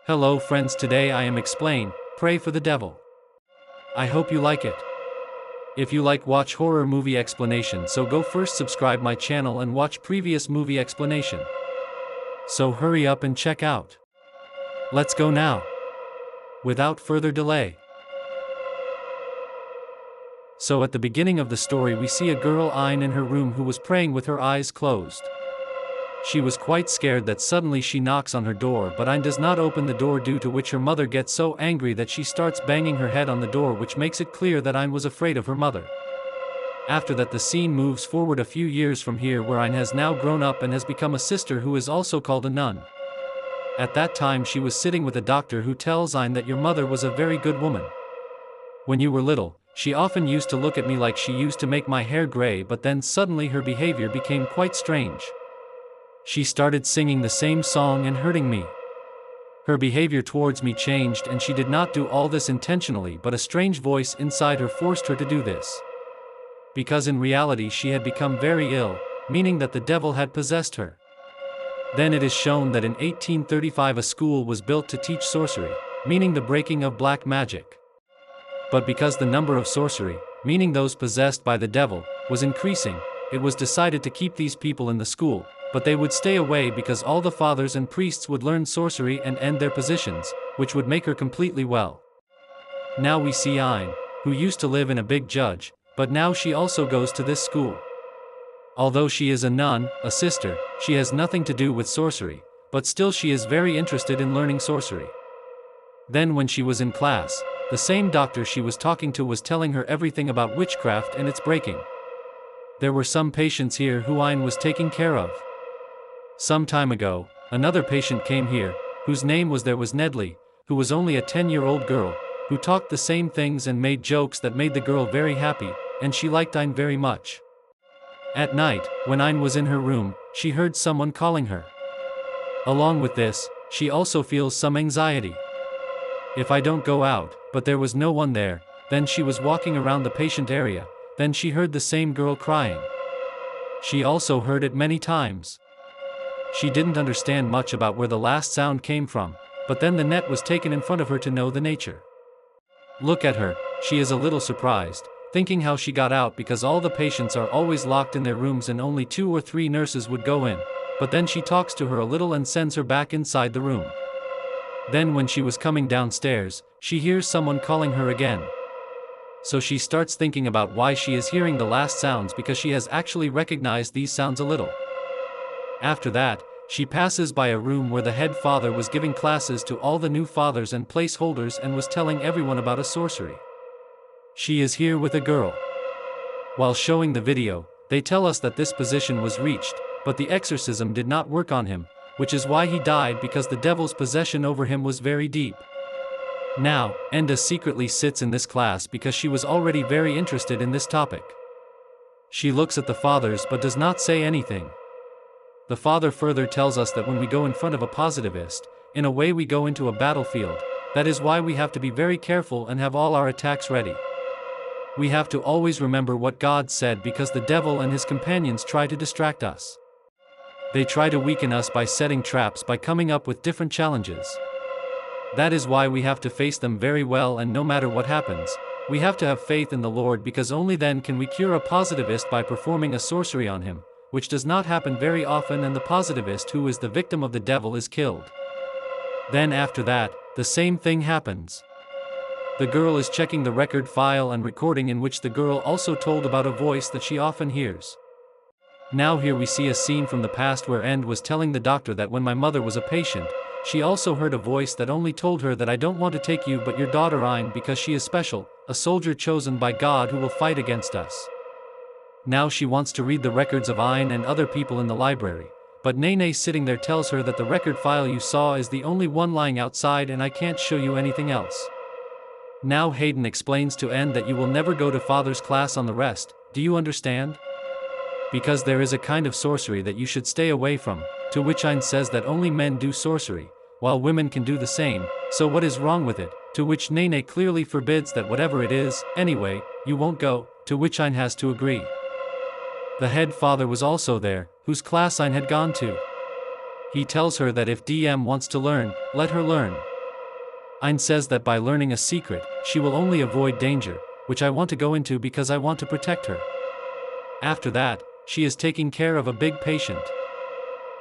Hello friends, today I am explain, Pray for the Devil. I hope you like it. If you like watch horror movie explanation, so go first subscribe my channel and watch previous movie explanation. So hurry up and check out. Let's go now. Without further delay. So at the beginning of the story we see a girl Ayn in her room who was praying with her eyes closed. She was quite scared that suddenly she knocks on her door, but Ayn does not open the door, due to which her mother gets so angry that she starts banging her head on the door, which makes it clear that Ayn was afraid of her mother. After that the scene moves forward a few years from here, where Ayn has now grown up and has become a sister who is also called a nun. At that time she was sitting with a doctor who tells Ayn that your mother was a very good woman. When you were little, she often used to look at me like she used to make my hair gray, but then suddenly her behavior became quite strange. She started singing the same song and hurting me. Her behavior towards me changed, and she did not do all this intentionally, but a strange voice inside her forced her to do this. Because in reality she had become very ill, meaning that the devil had possessed her. Then it is shown that in 1835 a school was built to teach sorcery, meaning the breaking of black magic. But because the number of sorcery, meaning those possessed by the devil, was increasing, it was decided to keep these people in the school, but they would stay away because all the fathers and priests would learn sorcery and end their positions, which would make her completely well. Now we see Ayn, who used to live in a big judge, but now she also goes to this school. Although she is a nun, a sister, she has nothing to do with sorcery, but still she is very interested in learning sorcery. Then when she was in class, the same doctor she was talking to was telling her everything about witchcraft and its breaking. There were some patients here who Ayn was taking care of. Some time ago, another patient came here, whose name was Nedley, who was only a 10-year-old girl, who talked the same things and made jokes that made the girl very happy, and she liked Ayn very much. At night, when Ayn was in her room, she heard someone calling her. Along with this, she also feels some anxiety. If I don't go out, but there was no one there, then she was walking around the patient area, then she heard the same girl crying. She also heard it many times. She didn't understand much about where the last sound came from, but then the net was taken in front of her to know the nature. Look at her, she is a little surprised, thinking how she got out, because all the patients are always locked in their rooms and only 2 or 3 nurses would go in, but then she talks to her a little and sends her back inside the room. Then when she was coming downstairs, she hears someone calling her again. So she starts thinking about why she is hearing the last sounds, because she has actually recognized these sounds a little. After that, she passes by a room where the head father was giving classes to all the new fathers and placeholders and was telling everyone about a sorcery. She is here with a girl. While showing the video, they tell us that this position was reached, but the exorcism did not work on him, which is why he died, because the devil's possession over him was very deep. Now, Enda secretly sits in this class because she was already very interested in this topic. She looks at the fathers but does not say anything. The father further tells us that when we go in front of a positivist, in a way we go into a battlefield, that is why we have to be very careful and have all our attacks ready. We have to always remember what God said, because the devil and his companions try to distract us. They try to weaken us by setting traps, by coming up with different challenges. That is why we have to face them very well, and no matter what happens, we have to have faith in the Lord, because only then can we cure a positivist by performing a sorcery on him, which does not happen very often, and the positivist who is the victim of the devil is killed. Then after that, the same thing happens. The girl is checking the record file and recording, in which the girl also told about a voice that she often hears. Now here we see a scene from the past where End was telling the doctor that when my mother was a patient, she also heard a voice that only told her that I don't want to take you but your daughter Ayn, because she is special, a soldier chosen by God who will fight against us. Now she wants to read the records of Ayn and other people in the library, but Nene sitting there tells her that the record file you saw is the only one lying outside and I can't show you anything else. Now Hayden explains to End that you will never go to father's class on the rest, do you understand? Because there is a kind of sorcery that you should stay away from, to which Ayn says that only men do sorcery, while women can do the same, so what is wrong with it, to which Nene clearly forbids that whatever it is, anyway, you won't go, to which Ayn has to agree. The head father was also there, whose class Ayn had gone to. He tells her that if DM wants to learn, let her learn. Ayn says that by learning a secret, she will only avoid danger, which I want to go into because I want to protect her. After that, she is taking care of a big patient.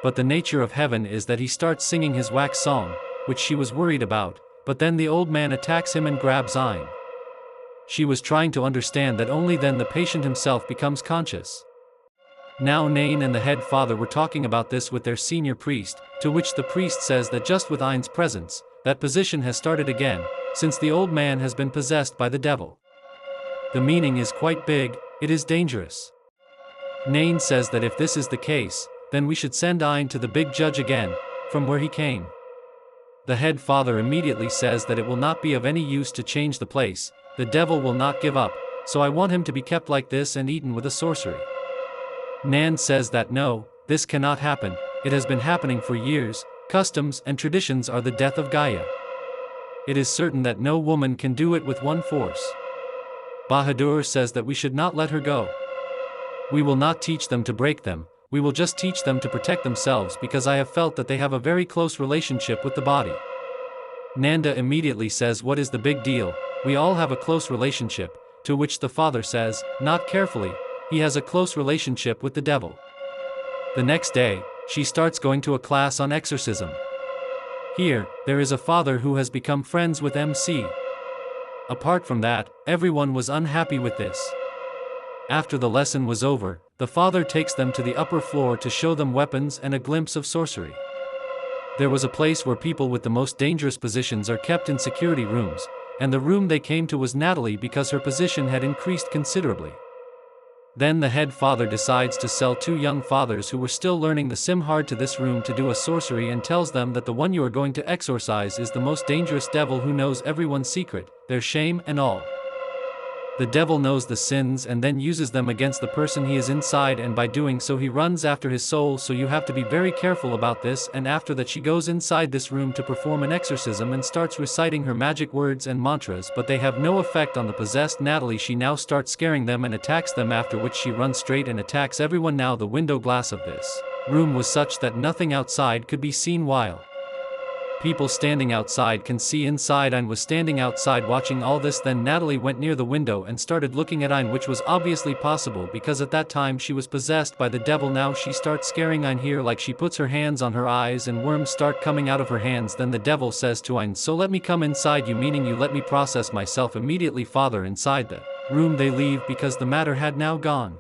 But the nature of heaven is that he starts singing his wax song, which she was worried about, but then the old man attacks him and grabs Ayn. She was trying to understand that only then the patient himself becomes conscious. Now Nain and the head father were talking about this with their senior priest, to which the priest says that just with Ayn's presence, that position has started again, since the old man has been possessed by the devil. The meaning is quite big, it is dangerous. Nain says that if this is the case, then we should send Ayn to the big judge again, from where he came. The head father immediately says that it will not be of any use to change the place, the devil will not give up, so I want him to be kept like this and eaten with a sorcery. Nan says that no, this cannot happen, it has been happening for years, customs and traditions are the death of Gaia. It is certain that no woman can do it with one force. Bahadur says that we should not let her go. We will not teach them to break them, we will just teach them to protect themselves because I have felt that they have a very close relationship with the body. Nanda immediately says what is the big deal, we all have a close relationship, to which the father says, not carefully, he has a close relationship with the devil. The next day, she starts going to a class on exorcism. Here, there is a father who has become friends with MC. Apart from that, everyone was unhappy with this. After the lesson was over, the father takes them to the upper floor to show them weapons and a glimpse of sorcery. There was a place where people with the most dangerous positions are kept in security rooms, and the room they came to was Natalie because her position had increased considerably. Then the head father decides to sell two young fathers who were still learning the Simhard to this room to do a sorcery and tells them that the one you are going to exorcise is the most dangerous devil who knows everyone's secret, their shame and all. The devil knows the sins and then uses them against the person he is inside, and by doing so he runs after his soul, so you have to be very careful about this. And after that she goes inside this room to perform an exorcism and starts reciting her magic words and mantras, but they have no effect on the possessed Natalie. She now starts scaring them and attacks them, after which she runs straight and attacks everyone. Now the window glass of this room was such that nothing outside could be seen, while people standing outside can see inside. Ayn was standing outside watching all this. Then Natalie went near the window and started looking at Ayn, which was obviously possible because at that time she was possessed by the devil. Now she starts scaring Ayn here, like she puts her hands on her eyes and worms start coming out of her hands. Then the devil says to Ayn, so let me come inside you, meaning you let me process myself. Immediately father inside the room they leave because the matter had now gone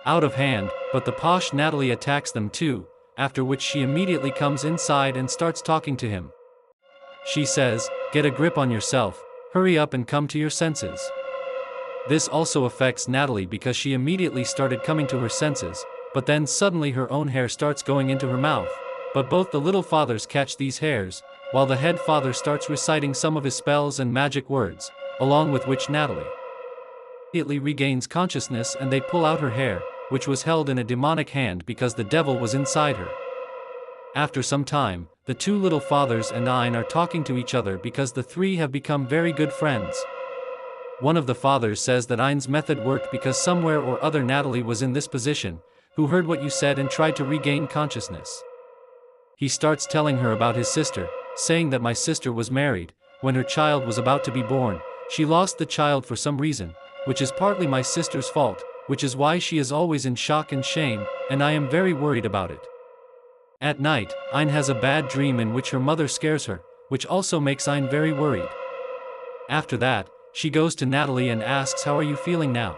out of hand, but the posh Natalie attacks them too. After which she immediately comes inside and starts talking to him. She says, get a grip on yourself, hurry up and come to your senses. This also affects Natalie because she immediately started coming to her senses, but then suddenly her own hair starts going into her mouth, but both the little fathers catch these hairs, while the head father starts reciting some of his spells and magic words, along with which Natalie immediately regains consciousness and they pull out her hair, which was held in a demonic hand because the devil was inside her. After some time, the two little fathers and Ayn are talking to each other because the three have become very good friends. One of the fathers says that Ayn's method worked because somewhere or other Natalie was in this position, who heard what you said and tried to regain consciousness. He starts telling her about his sister, saying that my sister was married. When her child was about to be born, she lost the child for some reason, which is partly my sister's fault, which is why she is always in shock and shame, and I am very worried about it. At night, Ayn has a bad dream in which her mother scares her, which also makes Ayn very worried. After that, she goes to Natalie and asks, how are you feeling now?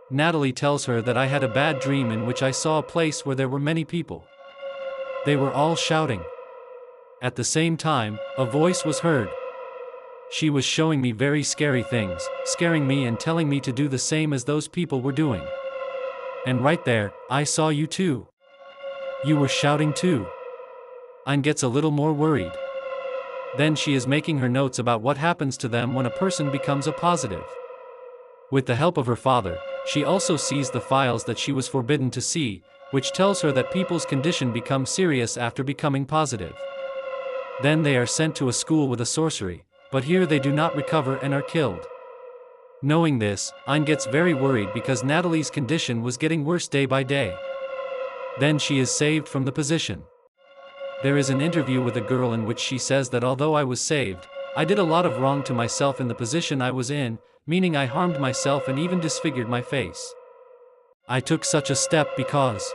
Natalie tells her that I had a bad dream in which I saw a place where there were many people. They were all shouting. At the same time, a voice was heard. She was showing me very scary things, scaring me and telling me to do the same as those people were doing. And right there, I saw you too. You were shouting too. Ayn gets a little more worried. Then she is making her notes about what happens to them when a person becomes a positive. With the help of her father, she also sees the files that she was forbidden to see, which tells her that people's condition becomes serious after becoming positive. Then they are sent to a school with a sorcery, but here they do not recover and are killed. Knowing this, Ayn gets very worried because Natalie's condition was getting worse day by day. Then she is saved from the position. there is an interview with a girl in which she says that although I was saved, I did a lot of wrong to myself in the position I was in, meaning I harmed myself and even disfigured my face. I took such a step because